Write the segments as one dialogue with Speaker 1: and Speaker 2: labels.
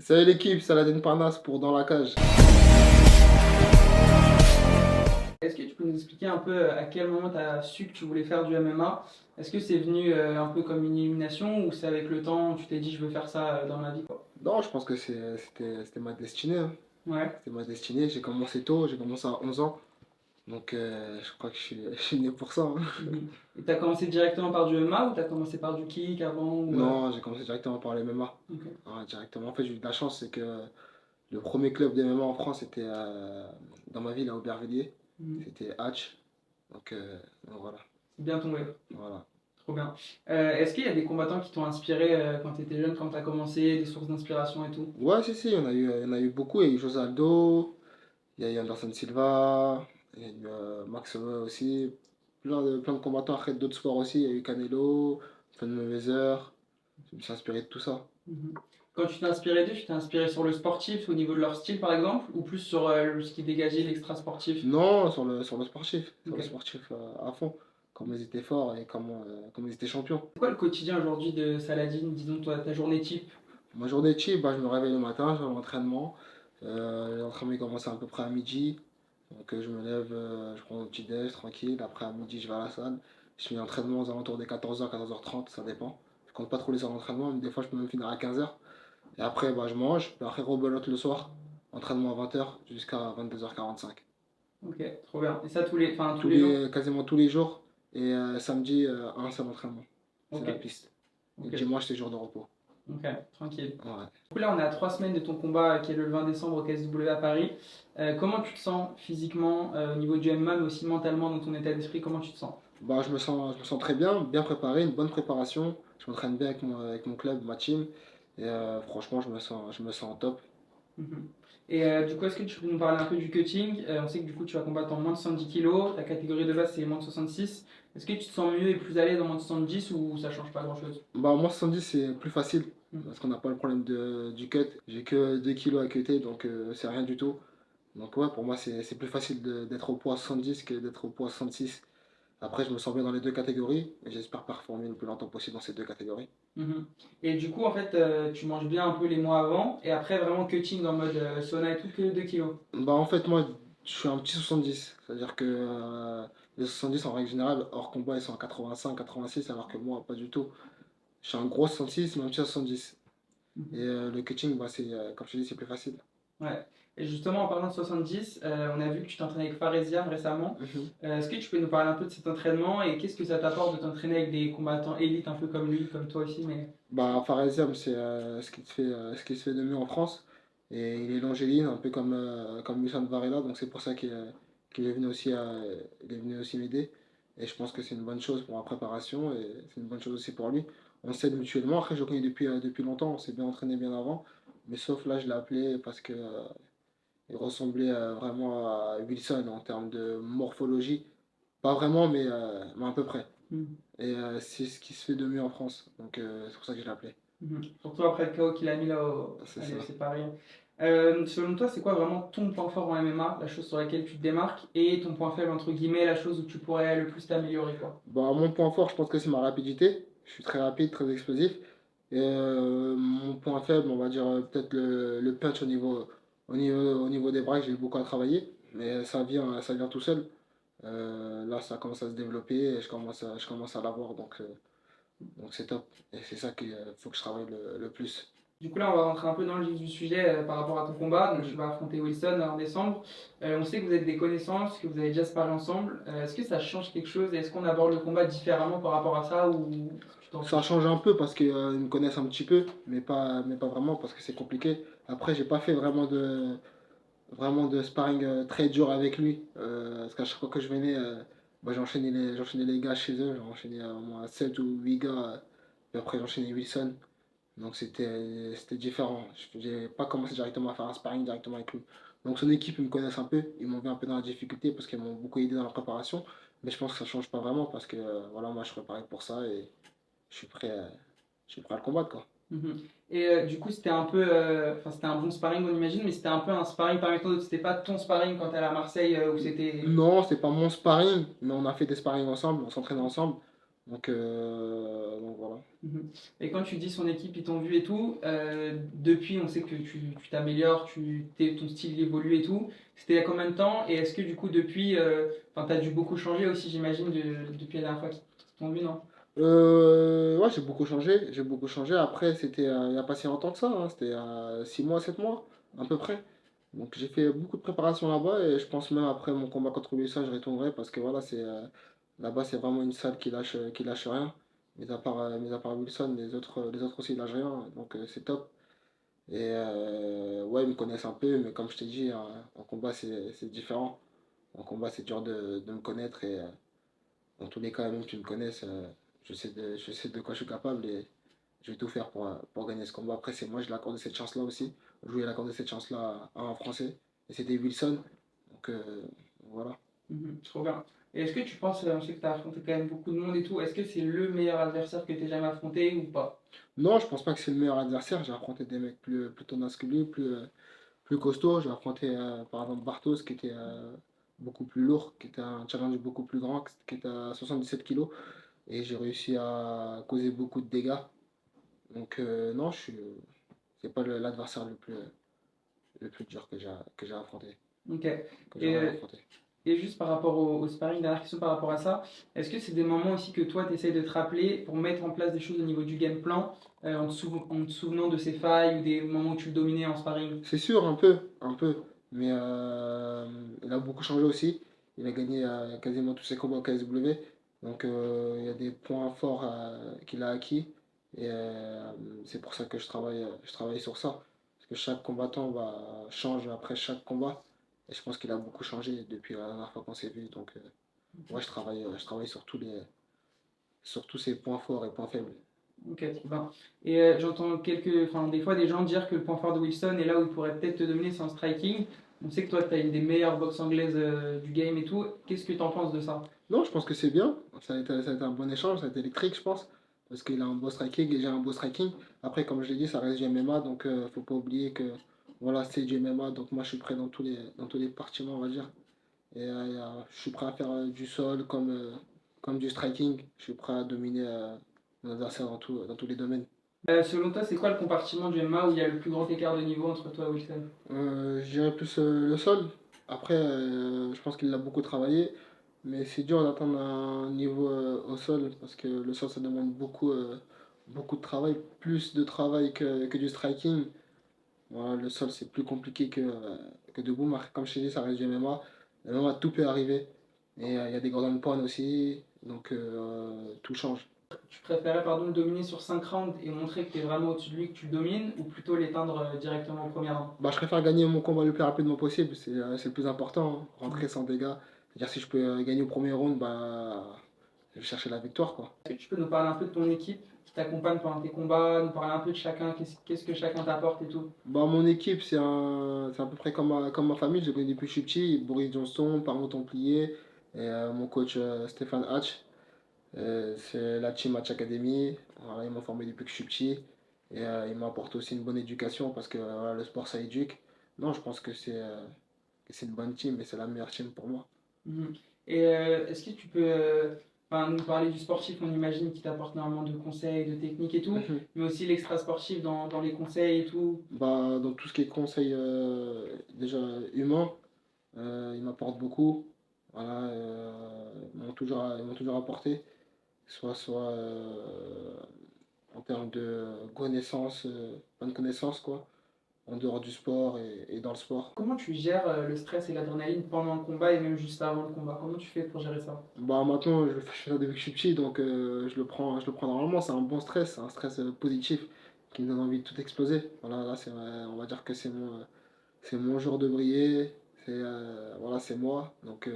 Speaker 1: Salut l'équipe, Saladin Parnasse pour Dans la cage.
Speaker 2: Est-ce que tu peux nous expliquer un peu à quel moment tu as su que tu voulais faire du MMA? Est-ce que c'est venu un peu comme une illumination ou c'est avec le temps, tu t'es dit je veux faire ça dans ma vie quoi?
Speaker 1: Non, je pense que c'était ma destinée, hein.
Speaker 2: Ouais.
Speaker 1: C'était ma destinée. J'ai commencé tôt, j'ai commencé à 11 ans. Donc je crois que je suis né pour ça, hein.
Speaker 2: Mhm. Et t'as commencé directement par du MMA ou t'as commencé par du kick avant
Speaker 1: Non, j'ai commencé directement par les MMA.
Speaker 2: Ok.
Speaker 1: Ouais, directement. En fait, j'ai eu de la chance, c'est que le premier club de MMA en France était dans ma ville à Aubervilliers.
Speaker 2: Mhm.
Speaker 1: C'était Hatch. Donc voilà.
Speaker 2: C'est bien tombé,
Speaker 1: Voilà.
Speaker 2: trop bien. Est-ce qu'il y a des combattants qui t'ont inspiré quand tu étais jeune, quand tu as commencé, des sources d'inspiration et tout?
Speaker 1: Ouais, si, il y en a eu beaucoup. Il y a eu José Aldo, il y a eu Anderson Silva, il y a eu Max Holloway aussi, plein de combattants après d'autres sports aussi. Il y a eu Canelo, Floyd Mayweather. Je me suis inspiré de tout ça.
Speaker 2: Mhm. Quand tu t'es inspiré d'eux, tu t'es inspiré sur le sportif au niveau de leur style par exemple ou plus sur ce qui dégageait l'extra sportif?
Speaker 1: Non, sur
Speaker 2: Ok.
Speaker 1: le sportif à fond. Comment ils étaient forts et comment ils étaient champions.
Speaker 2: C'est quoi le quotidien aujourd'hui de Saladin, disons toi, ta journée type?
Speaker 1: Ma journée type, bah, je me réveille le matin, je vais à l'entraînement. L'entraînement il commence à peu près à midi. Donc je me lève, je prends mon petit déj tranquille. Après à midi, je vais à la salle. Je finis l'entraînement aux alentours des 14h, 14h30, ça dépend. Je compte pas trop les heures d'entraînement, mais des fois je peux même finir à 15h. Et après, bah, je mange. Puis après, rebelote le soir. Entraînement à 20h jusqu'à 22h45.
Speaker 2: Ok, trop bien. Et ça tous les jours?
Speaker 1: Quasiment tous les jours. Et samedi, un seul entraînement. C'est
Speaker 2: Ok,
Speaker 1: la piste. Et
Speaker 2: ok,
Speaker 1: dimanche, c'est jour de repos.
Speaker 2: ok, tranquille.
Speaker 1: Ouais.
Speaker 2: Du coup là on est à 3 semaines de ton combat qui est le 20 décembre au KSW à Paris. Comment tu te sens physiquement au niveau du MMA mais aussi mentalement dans ton état d'esprit, comment tu te sens?
Speaker 1: Bah, je me sens très bien, bien préparé, une bonne préparation. Je m'entraîne bien avec mon club, ma team. Et franchement, je me sens en top.
Speaker 2: Mhm. Et du coup, est-ce que tu peux nous parler un peu du cutting? On sait que du coup, tu vas combattre en moins de 70 kilos. Ta catégorie de base, c'est moins de 66. Est-ce que tu te sens mieux et plus à l'aise en moins de 70 ou ça change pas grand-chose?
Speaker 1: Bah, moi, 70, c'est plus facile.
Speaker 2: Mhm.
Speaker 1: Parce qu'on n'a pas le problème du cut. J'ai que 2 kilos à cutter, donc c'est rien du tout. Donc ouais, pour moi, c'est plus facile d'être au poids 70 que d'être au poids 66. Après, je me sens bien dans les deux catégories et j'espère performer le plus longtemps possible dans ces deux catégories.
Speaker 2: Mhm. Et du coup, en fait, tu manges bien un peu les mois avant et après, vraiment cutting en mode sauna et tout que 2 kilos.
Speaker 1: Bah, en fait, moi, je suis un petit 70. C'est-à-dire que les 70, en règle générale, hors combat, ils sont à 85, 86, alors que moi, pas du tout. Je suis un gros 66, mais un petit 70. Et
Speaker 2: Mhm.
Speaker 1: le cutting, bah, comme je te dis, c'est plus facile.
Speaker 2: Ouais. Et justement, en parlant de 70, on a vu que tu t'entraînais avec Faresiam récemment.
Speaker 1: Mhm.
Speaker 2: Est-ce que tu peux nous parler un peu de cet entraînement et qu'est-ce que ça t'apporte de t'entraîner avec des combattants élites un peu comme lui, comme toi aussi, mais...
Speaker 1: Bah, Faresiam, c'est ce qui se fait de mieux en France. Et il est longiligne, un peu comme Lucien Varela, donc c'est pour ça qu'il est venu aussi, il est venu aussi m'aider. Et je pense que c'est une bonne chose pour ma préparation et c'est une bonne chose aussi pour lui. On s'aide mutuellement. Après, je le connais depuis longtemps, on s'est bien entraîné bien avant. Mais sauf là, je l'ai appelé parce que il ressemblait vraiment à Wilson en termes de morphologie. Pas vraiment, mais à peu près.
Speaker 2: Mhm.
Speaker 1: Et c'est ce qui se fait de mieux en France. Donc c'est pour ça que je l'ai appelé.
Speaker 2: Mhm. Surtout après le KO qu'il a mis là
Speaker 1: C'est
Speaker 2: à
Speaker 1: ça.
Speaker 2: l'UFC Paris. Selon toi, c'est quoi vraiment ton point fort en MMA, la chose sur laquelle tu te démarques, et ton point faible, entre guillemets, la chose où tu pourrais le plus t'améliorer, quoi?
Speaker 1: Bah, mon point fort, je pense que c'est ma rapidité. Je suis très rapide, très explosif. Et mon point faible, on va dire peut-être le punch au niveau des bras, j'ai beaucoup à travailler. Mais ça vient tout seul. Là, ça commence à se développer et je commence à l'avoir. Donc c'est top. Et c'est ça qu'il faut que je travaille le plus.
Speaker 2: Du coup, là, on va rentrer un peu dans le vif du sujet par rapport à ton combat. Donc, tu
Speaker 1: Mhm.
Speaker 2: vas affronter Wilson en décembre. On sait que vous êtes des connaissances, que vous avez déjà sparé ensemble. Est-ce que ça change quelque chose et est-ce qu'on aborde le combat différemment par rapport à ça ou tu t'en
Speaker 1: Ça
Speaker 2: fiches?
Speaker 1: change un peu parce qu'ils me connaissent un petit peu, mais pas vraiment parce que c'est compliqué. Après, j'ai pas fait vraiment de sparring très dur avec lui. Parce qu'à chaque fois que je venais, bah, j'enchaînais les gars chez eux. J'ai enchaîné au moins 7 ou 8 gars. Et après, j'enchaînais Wilson. Donc c'était différent. Je n'ai pas commencé directement à faire un sparring directement avec lui. Donc son équipe, ils me connaissent un peu. Ils m'ont vu un peu dans la difficulté parce qu'ils m'ont beaucoup aidé dans la préparation. Mais je pense que ça change pas vraiment parce que voilà, moi je suis préparé pour ça et je suis prêt, euh, je suis prêt à le combattre, quoi.
Speaker 2: Mhm. Et du coup, c'était un peu, enfin, c'était un bon sparring, on imagine, mais c'était un peu un sparring parmi tant d'autres. C'était pas ton sparring quand t'es allé à Marseille où c'était.
Speaker 1: Non, c'est pas mon sparring, mais on a fait des sparring ensemble, on s'entraîne ensemble. Donc voilà.
Speaker 2: Mhm. Et quand tu dis son équipe, ils t'ont vu et tout, depuis, on sait que tu t'améliores, ton style évolue et tout. C'était il y a combien de temps? Et est-ce que du coup, depuis, enfin, t'as dû beaucoup changer aussi, j'imagine, depuis la dernière fois qu'ils t'ont vu, non?
Speaker 1: Ouais, j'ai beaucoup changé. J'ai beaucoup changé. Après, c'était il n'y a pas si longtemps que ça, hein. C'était 6 mois, 7 mois, à peu près. Donc j'ai fait beaucoup de préparation là-bas et je pense même après mon combat contre Wilson, je retournerai parce que voilà, là-bas, c'est vraiment une salle qui lâche rien. Mis à part Wilson, les autres aussi, ils lâchent rien. Donc c'est top. Et ouais, ils me connaissent un peu, mais comme je t'ai dit, en combat, c'est différent. En combat, c'est dur de me connaître et dans tous les cas, même que tu me connaisses, je sais de quoi je suis capable et je vais tout faire pour gagner ce combat. Après, c'est moi, je lui ai accordé cette chance-là aussi. Je lui ai accordé cette chance-là à un Français et c'était Wilson. Donc voilà.
Speaker 2: Mhm, trop bien. Et est-ce que tu penses, je sais que tu as affronté quand même beaucoup de monde et tout, est-ce que c'est le meilleur adversaire que tu aies jamais affronté ou pas?
Speaker 1: Non, je pense pas que c'est le meilleur adversaire. J'ai affronté des mecs plus tenaces que lui, plus costauds. J'ai affronté par exemple Bartos qui était beaucoup plus lourd, qui était un challenge beaucoup plus grand, qui était à 77 kilos. Et j'ai réussi à causer beaucoup de dégâts. Donc non, c'est pas l'adversaire le plus dur que j'ai affronté,
Speaker 2: Ok.
Speaker 1: que
Speaker 2: Et,
Speaker 1: j'aurais affronté.
Speaker 2: et juste par rapport au sparring, dernière question par rapport à ça, est-ce que c'est des moments aussi que toi tu essayes de te rappeler pour mettre en place des choses au niveau du game plan, en te souvenant de ses failles ou des moments où tu le dominais en sparring?
Speaker 1: C'est sûr, un peu. Mais il a beaucoup changé aussi. Il a gagné quasiment tous ses combats au KSW. Donc il y a des points forts qu'il a acquis. Et c'est pour ça que je travaille sur ça. Parce que chaque combattant change après chaque combat. Et je pense qu'il a beaucoup changé depuis la dernière fois qu'on s'est vu. Donc moi, je travaille sur tous ses points forts et points faibles.
Speaker 2: Ok, trop bien. Et j'entends enfin, des fois des gens dire que le point fort de Wilson et là où il pourrait peut-être te dominer, c'est en striking. On sait que toi, tu as une des meilleures boxes anglaises du game et tout. Qu'est-ce que tu en penses de ça?
Speaker 1: Non, je pense que c'est bien. Ça a été un bon échange, ça a été électrique, je pense. Parce qu'il a un beau striking et j'ai un beau striking. Après, comme je l'ai dit, ça reste du MMA, donc faut pas oublier que voilà, c'est du MMA. Donc moi, je suis prêt dans tous les partiments, on va dire. Et je suis prêt à faire du sol comme du striking. Je suis prêt à dominer mon adversaire dans tous les domaines.
Speaker 2: Selon toi, c'est quoi le compartiment du MMA où il y a le plus grand écart de niveau entre toi et Wilson?
Speaker 1: Je dirais plus le sol. Après, je pense qu'il l'a beaucoup travaillé. Mais c'est dur d'atteindre un niveau au sol parce que le sol ça demande beaucoup de travail, plus de travail que du striking. Voilà, le sol c'est plus compliqué que debout. Mais comme je t'ai dit, ça reste du MMA. Le MMA, tout peut arriver. Et il y a des Golden Points aussi, donc tout change.
Speaker 2: Tu préférais pardon, le dominer sur 5 rounds et montrer que tu es vraiment au-dessus de lui, que tu le domines, ou plutôt l'éteindre directement au premier round?
Speaker 1: Bah, je préfère gagner mon combat le plus rapidement possible, c'est le plus important, hein.
Speaker 2: Mhm.
Speaker 1: Rentrer sans dégâts. C'est-à-dire si je peux gagner au premier round, bah, je vais chercher la victoire, quoi.
Speaker 2: Est-ce que tu peux nous parler un peu de ton équipe qui t'accompagne pendant tes combats, nous parler un peu de chacun, qu'est-ce que chacun t'apporte et tout?
Speaker 1: Bah, mon équipe, c'est à peu près comme ma famille. Je les connais depuis que je suis petit. Boris Johnson, Parmo Templier, et mon coach Stéphane Hatch. C'est la team Hatch Academy. Voilà, ils m'ont formé depuis que je suis petit. Et ils m'apportent aussi une bonne éducation parce que voilà, le sport, ça éduque. Non, je pense que c'est une bonne team et c'est la meilleure team pour moi.
Speaker 2: Mhm. Et est-ce que tu peux enfin, nous parler du sportif, on imagine, qui t'apporte énormément de conseils, de techniques et tout, mais aussi l'extra-sportif dans les conseils et tout.
Speaker 1: Bah, dans tout ce qui est conseil déjà humain, ils m'apportent beaucoup. Voilà, ils m'ont toujours apporté. Soit en termes de connaissances, bonne connaissance quoi, en dehors du sport et dans le sport.
Speaker 2: Comment tu gères le stress et l'adrénaline pendant le combat et même juste avant le combat? Comment tu fais pour gérer ça?
Speaker 1: Bah maintenant je fais ça depuis que je suis petit donc je le prends normalement, c'est un bon stress, c'est un stress positif qui me donne envie de tout exploser. Voilà, là on va dire que c'est mon jour de briller, voilà, c'est moi donc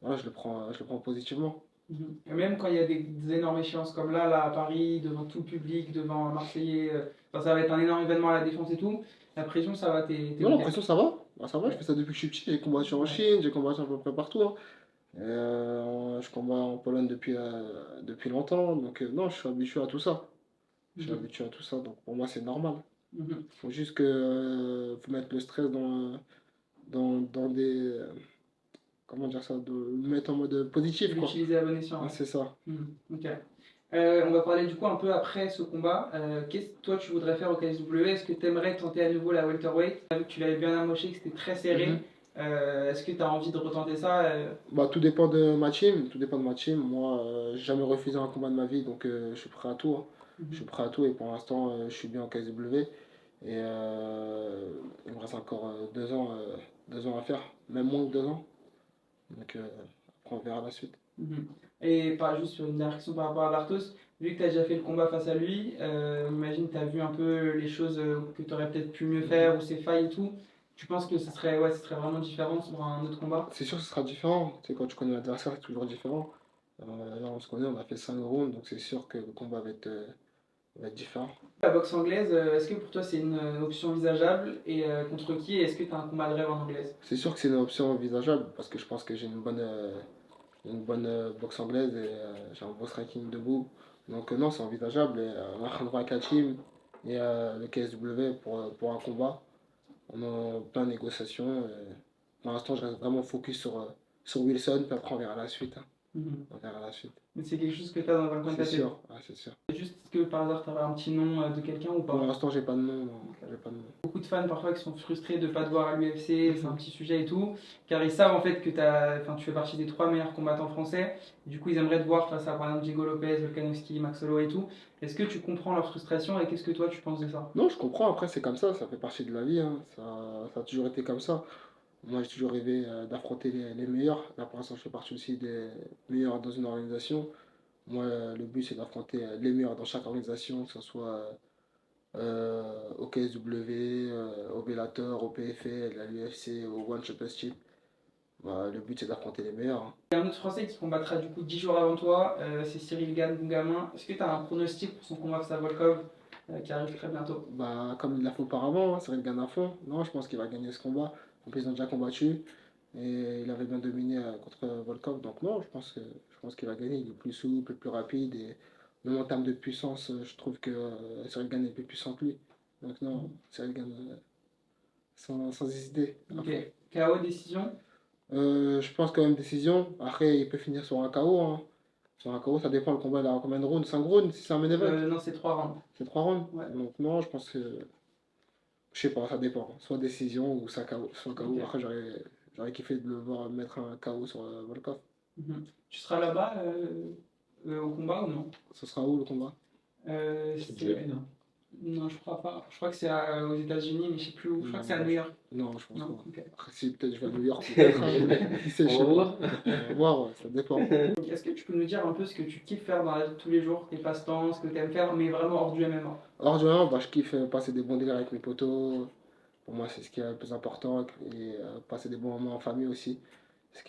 Speaker 1: voilà, je le prends positivement.
Speaker 2: Mhm. Et même quand il y a des énormes échéances comme là à Paris, devant tout le public, devant un Marseillais, enfin, ça va être un énorme événement à la Défense et tout, la pression, ça va, t'es
Speaker 1: Non, la
Speaker 2: ok.
Speaker 1: pression ça va, bah, ça va, je
Speaker 2: Ouais.
Speaker 1: fais ça depuis que je suis petit, j'ai combattu en
Speaker 2: Ouais.
Speaker 1: Chine, j'ai combattu à peu près partout, hein. Je combats en Pologne depuis longtemps, donc non, je suis habitué à tout ça. Je suis
Speaker 2: Mhm.
Speaker 1: habitué à tout ça, donc pour moi c'est normal.
Speaker 2: Mhm.
Speaker 1: Faut juste que faut mettre le stress dans des comment dire ça, de le mettre en mode positif, quoi.
Speaker 2: L'utiliser à bon escient.
Speaker 1: Ah,
Speaker 2: Ouais.
Speaker 1: c'est ça.
Speaker 2: Ok. On va parler du coup un peu après ce combat. Qu'est-ce que toi tu voudrais faire au KSW? Est-ce que tu aimerais tenter à nouveau la welterweight? Tu as vu que tu l'avais bien amoché, que c'était très serré.
Speaker 1: Mhm.
Speaker 2: Est-ce que tu as envie de retenter ça?
Speaker 1: Bah, tout dépend de ma team. Tout dépend de ma team. Moi, j'ai jamais refusé un combat de ma vie, donc je suis prêt à tout, hein. Je suis prêt à tout et pour l'instant, je suis bien en KSW. Et il me reste encore 2 ans à faire, même moins que 2 ans. Donc après, on verra la suite.
Speaker 2: Mhm. Et juste sur une dernière question par rapport à Bartos, vu que tu as déjà fait le combat face à lui, imagine tu as vu un peu les choses que tu aurais peut-être pu mieux faire ou ses failles et tout. Tu penses que ce serait vraiment différent sur un autre combat?
Speaker 1: C'est sûr que ce sera différent. Tu sais, quand tu connais l'adversaire, c'est toujours différent. Là, on se connaît, on a fait 5 rounds, donc c'est sûr que le combat va être différent.
Speaker 2: La boxe anglaise, est-ce que pour toi c'est une option envisageable et contre qui? Est-ce que tu as un combat de rêve en anglaise?
Speaker 1: C'est sûr que c'est une option envisageable parce que je pense que j'ai une bonne boxe anglaise et j'ai un bon striking debout. Donc non, c'est envisageable. Et, on est en train de voir avec la team et le KSW pour un combat. On est en plein de négociations. Et pour l'instant, je reste vraiment focus sur Wilson, puis après on verra la suite, hein.
Speaker 2: Mhm.
Speaker 1: On verra la suite.
Speaker 2: Mais c'est quelque chose que tu as dans un coin de ta
Speaker 1: C'est
Speaker 2: tête.
Speaker 1: sûr, ouais, c'est sûr.
Speaker 2: Juste est-ce que par hasard tu aurais un petit nom de quelqu'un ou
Speaker 1: Pour
Speaker 2: pas?
Speaker 1: l'instant, j'ai pas de nom. Non, j'ai pas de nom.
Speaker 2: Beaucoup de fans parfois qui sont frustrés de ne pas te voir à l'UFC, c'est un
Speaker 1: Mhm.
Speaker 2: petit sujet et tout, car ils savent en fait que tu fais partie des 3 meilleurs combattants français. Du coup, ils aimeraient te voir face à par exemple Diego Lopez, Volkanovski, Max Holloway et tout. Est-ce que tu comprends leur frustration et qu'est-ce que toi tu penses de ça?
Speaker 1: Non, je comprends. Après, c'est comme ça fait partie de la vie, hein. Ça a toujours été comme ça. Moi, j'ai toujours rêvé d'affronter les meilleurs. Là, pour l'instant, je fais partie aussi des meilleurs dans une organisation. Moi, le but, c'est d'affronter les meilleurs dans chaque organisation, que ce soit au KSW, au Bellator, au PFL, à l'UFC, au One Championship. Bah, le but, c'est d'affronter les meilleurs, hein.
Speaker 2: Il y a un autre Français qui combattra du coup 10 jours avant toi, c'est Cyril Gann Bougamin. Est-ce que tu as un pronostic pour son combat face à Volkov qui arrive très bientôt?
Speaker 1: Bah, comme il l'a fait auparavant, hein, Cyril gagne à fond. Non, je pense qu'il va gagner ce combat. En plus, ils ont déjà combattu. Et il avait bien dominé contre Volkov. Donc non, je pense qu'il va gagner. Il est plus souple, plus rapide. Et même en termes de puissance, je trouve que Cyril Gane est plus puissant que lui. Donc non, Cyril Gane, sans hésiter. À
Speaker 2: Ok.
Speaker 1: fond.
Speaker 2: KO, décision?
Speaker 1: Je pense quand même décision. Après, il peut finir sur un KO, hein. Sur un KO, ça dépend le combat. Il a combien de rounds? 5 rounds si c'est un main event?
Speaker 2: Non, c'est 3 rounds.
Speaker 1: C'est 3 rounds?
Speaker 2: Ouais.
Speaker 1: Donc non, je pense que. Je sais pas, ça dépend. Soit décision ou ça KO. Soit KO.
Speaker 2: Ok.
Speaker 1: Après, j'aurais kiffé de le voir mettre un KO sur Volkov.
Speaker 2: Mhm. Tu seras là-bas au combat ou non?
Speaker 1: Ce sera où le combat?
Speaker 2: C'est-
Speaker 3: déjà vu, non?
Speaker 2: Non, je crois pas. Je crois que c'est aux États-Unis, mais je sais plus où. Je crois que c'est à
Speaker 1: Non,
Speaker 2: New York.
Speaker 1: non, je pense
Speaker 2: Non,
Speaker 1: pas.
Speaker 2: ok.
Speaker 1: Après, si peut-être je vais à New York, peut-être, hein. Qui sait, je sais
Speaker 3: On va
Speaker 1: pas.
Speaker 3: voir.
Speaker 1: On va voir, ouais, ça dépend.
Speaker 2: Donc, est-ce que tu peux nous dire un peu ce que tu kiffes faire dans la vie de tous les jours, tes passe-temps, ce que tu aimes faire, mais vraiment hors du MMA?
Speaker 1: Hors du moment, bah, je kiffe passer des bons délires avec mes potos. Pour moi, c'est ce qui est le plus important. Et passer des bons moments en famille aussi. C'est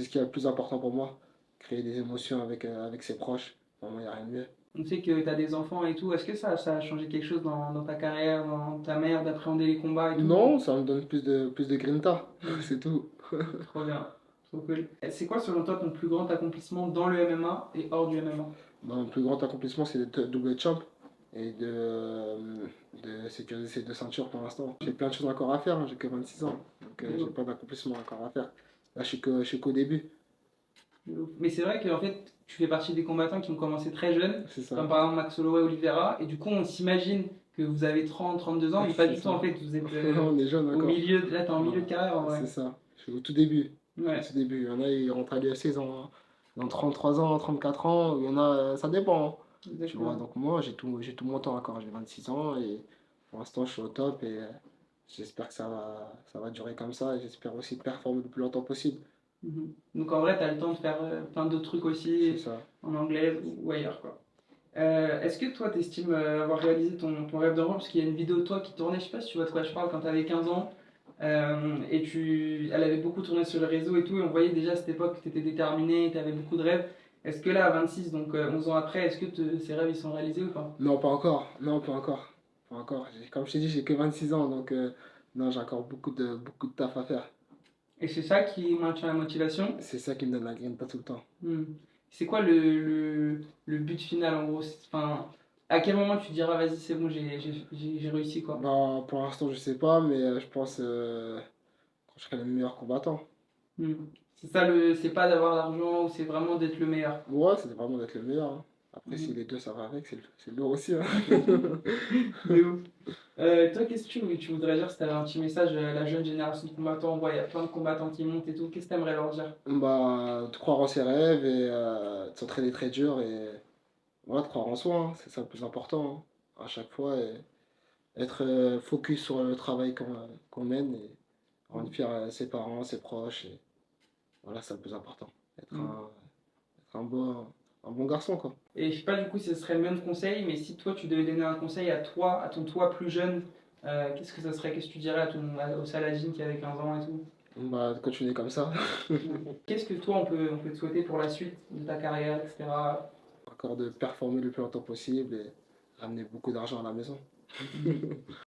Speaker 1: ce qui est le plus important pour moi. Créer des émotions avec ses proches. Pour moi, il n'y a rien de mieux.
Speaker 2: On sait que tu as des enfants et tout. Est-ce que ça a changé quelque chose dans ta carrière, dans ta manière d'appréhender les combats et tout?
Speaker 1: Non, ça me donne plus de grinta. C'est tout.
Speaker 2: Trop bien. Trop cool. C'est quoi selon toi ton plus grand accomplissement dans le MMA et hors du MMA?
Speaker 1: Bah, mon plus grand accomplissement, c'est d'être double champ et de sécuriser ces 2 ceintures pour l'instant. J'ai plein de choses encore à faire, hein, j'ai que 26 ans, donc j'ai pas d'accomplissement encore à faire. Là, je suis qu'au début,
Speaker 2: Mais c'est vrai que en fait, tu fais partie des combattants qui ont commencé très jeunes,
Speaker 1: c'est ça.
Speaker 2: comme par exemple Max Holloway, Oliveira, et du coup on s'imagine que vous avez 30, 32 ans, mais pas
Speaker 1: C'est
Speaker 2: du tout
Speaker 1: ça.
Speaker 2: en fait, vous êtes
Speaker 1: On est jeune
Speaker 2: au
Speaker 1: encore.
Speaker 2: milieu, là t'es en milieu de carrière en vrai.
Speaker 1: C'est ça, je suis au tout début.
Speaker 2: Ouais,
Speaker 1: Au tout début. Il y en a, ils rentrent à l'UFC, ils ont 33 ans, 34 ans, il y en a, ça dépend, hein. Tu vois,
Speaker 2: exactement.
Speaker 1: donc moi, j'ai tout mon temps encore, j'ai 26 ans et pour l'instant, je suis au top et j'espère que ça va durer comme ça et j'espère aussi performer le plus longtemps possible.
Speaker 2: Mhm. Donc en vrai, t'as le temps de faire plein d'autres trucs
Speaker 1: C'est
Speaker 2: aussi,
Speaker 1: ça.
Speaker 2: en anglais ou ailleurs quoi. Est-ce que toi, t'estimes avoir réalisé ton rêve d'enfant? Parce qu'il y a une vidéo de toi qui tournait, je sais pas si tu vois de quoi je parle, quand t'avais 15 ans. Elle avait beaucoup tourné sur le réseau et tout, et on voyait déjà à cette époque que t'étais déterminé, t'avais beaucoup de rêves. Est-ce que là, à 26, donc 11 ans après, est-ce que ces rêves ils sont réalisés ou pas?
Speaker 1: Non, pas encore. Non, pas encore. Pas encore. Comme je t'ai dit, j'ai que 26 ans, donc non, j'ai encore beaucoup de taf à faire.
Speaker 2: Et c'est ça qui maintient la motivation?
Speaker 1: C'est ça qui me donne la grinta tout le temps.
Speaker 2: Hmm. C'est quoi le but final en gros? Enfin, à quel moment tu te diras, vas-y, c'est bon, j'ai réussi quoi?
Speaker 1: Bah, pour l'instant, je sais pas, mais je pense quand je serai le meilleur combattant.
Speaker 2: Hmm. C'est ça c'est pas d'avoir l'argent ou c'est vraiment d'être le meilleur.
Speaker 1: Ouais, c'est vraiment d'être le meilleur, hein. Après, si
Speaker 2: Mhm.
Speaker 1: les deux ça va avec, c'est lourd aussi, hein.
Speaker 2: De ouf. Toi, qu'est-ce que tu voudrais dire si tu avais un petit message à la jeune génération de combattants? On voit, il y a plein de combattants qui montent et tout. Qu'est-ce que tu aimerais leur dire?
Speaker 1: Bah, de croire en ses rêves et de s'entraîner très dur et voilà, de croire en soi, hein. C'est ça le plus important, hein, à chaque fois. Et être focus sur le travail qu'on mène et rendre fier ses parents, ses proches. Et voilà, c'est le plus important. Être
Speaker 2: Mhm.
Speaker 1: un bon garçon, quoi.
Speaker 2: Et je sais pas du coup si ce serait le même conseil, mais si toi tu devais donner un conseil à toi, à ton toi plus jeune, qu'est-ce que ça serait? Qu'est-ce que tu dirais au Saladin qui avait 15 ans et tout?
Speaker 1: Bah, de continuer comme ça.
Speaker 2: Qu'est-ce que toi on peut te souhaiter pour la suite de ta carrière, etc.
Speaker 1: Encore de performer le plus longtemps possible et ramener beaucoup d'argent à la maison.